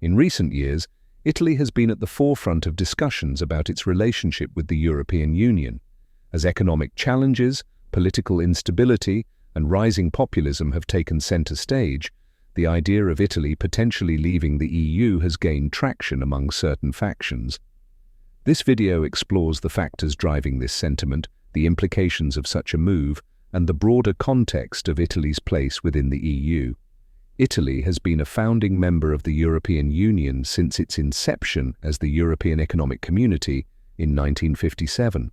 In recent years, Italy has been at the forefront of discussions about its relationship with the European Union. As economic challenges, political instability, and rising populism have taken center stage, the idea of Italy potentially leaving the EU has gained traction among certain factions. This video explores the factors driving this sentiment, the implications of such a move, and the broader context of Italy's place within the EU. Italy has been a founding member of the European Union since its inception as the European Economic Community in 1957.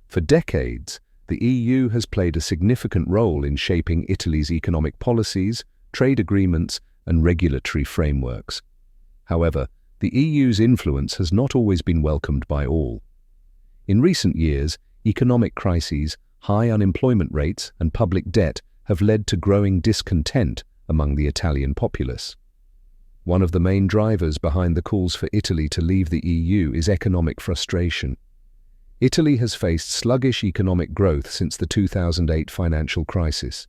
For decades, the EU has played a significant role in shaping Italy's economic policies, trade agreements, and regulatory frameworks. However, the EU's influence has not always been welcomed by all. In recent years, economic crises, high unemployment rates, and public debt have led to growing discontent among the Italian populace. One of the main drivers behind the calls for Italy to leave the EU is economic frustration. Italy has faced sluggish economic growth since the 2008 financial crisis.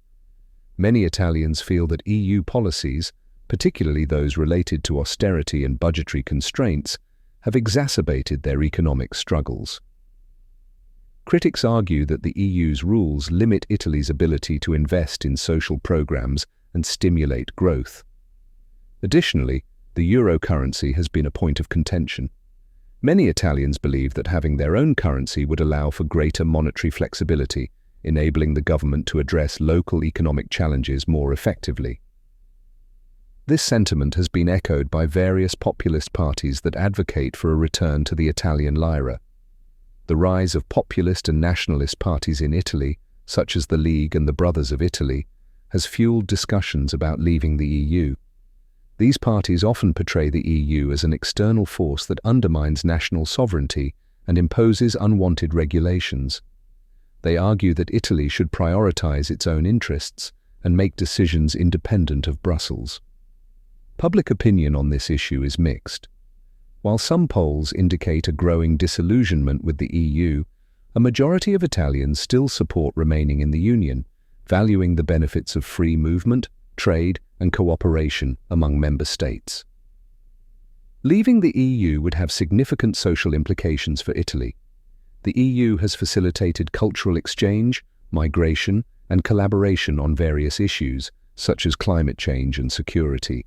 Many Italians feel that EU policies, particularly those related to austerity and budgetary constraints, have exacerbated their economic struggles. Critics argue that the EU's rules limit Italy's ability to invest in social programs and stimulate growth. Additionally, the euro currency has been a point of contention. Many Italians believe that having their own currency would allow for greater monetary flexibility, enabling the government to address local economic challenges more effectively. This sentiment has been echoed by various populist parties that advocate for a return to the Italian lira. The rise of populist and nationalist parties in Italy, such as the League and the Brothers of Italy, has fueled discussions about leaving the EU. These parties often portray the EU as an external force that undermines national sovereignty and imposes unwanted regulations. They argue that Italy should prioritize its own interests and make decisions independent of Brussels. Public opinion on this issue is mixed. While some polls indicate a growing disillusionment with the EU, a majority of Italians still support remaining in the Union, valuing the benefits of free movement, trade, and cooperation among member states. Leaving the EU would have significant social implications for Italy. The EU has facilitated cultural exchange, migration, and collaboration on various issues, such as climate change and security.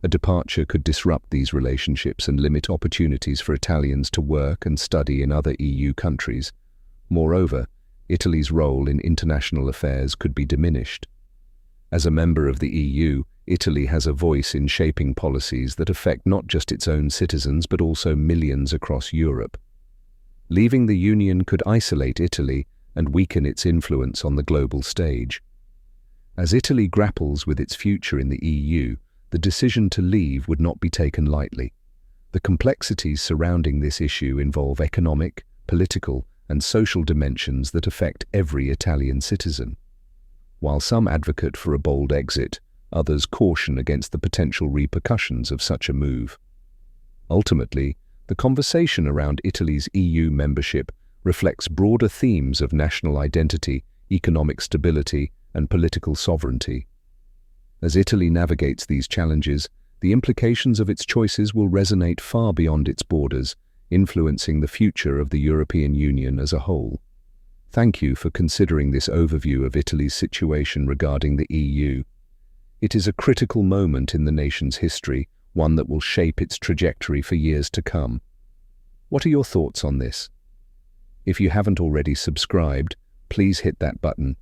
A departure could disrupt these relationships and limit opportunities for Italians to work and study in other EU countries. Moreover, Italy's role in international affairs could be diminished. As a member of the EU, Italy has a voice in shaping policies that affect not just its own citizens but also millions across Europe. Leaving the Union could isolate Italy and weaken its influence on the global stage. As Italy grapples with its future in the EU, the decision to leave would not be taken lightly. The complexities surrounding this issue involve economic, political, and social dimensions that affect every Italian citizen. While some advocate for a bold exit, others caution against the potential repercussions of such a move. Ultimately, the conversation around Italy's EU membership reflects broader themes of national identity, economic stability, and political sovereignty. As Italy navigates these challenges, the implications of its choices will resonate far beyond its borders, influencing the future of the European Union as a whole. Thank you for considering this overview of Italy's situation regarding the EU. It is a critical moment in the nation's history, one that will shape its trajectory for years to come. What are your thoughts on this? If you haven't already subscribed, please hit that button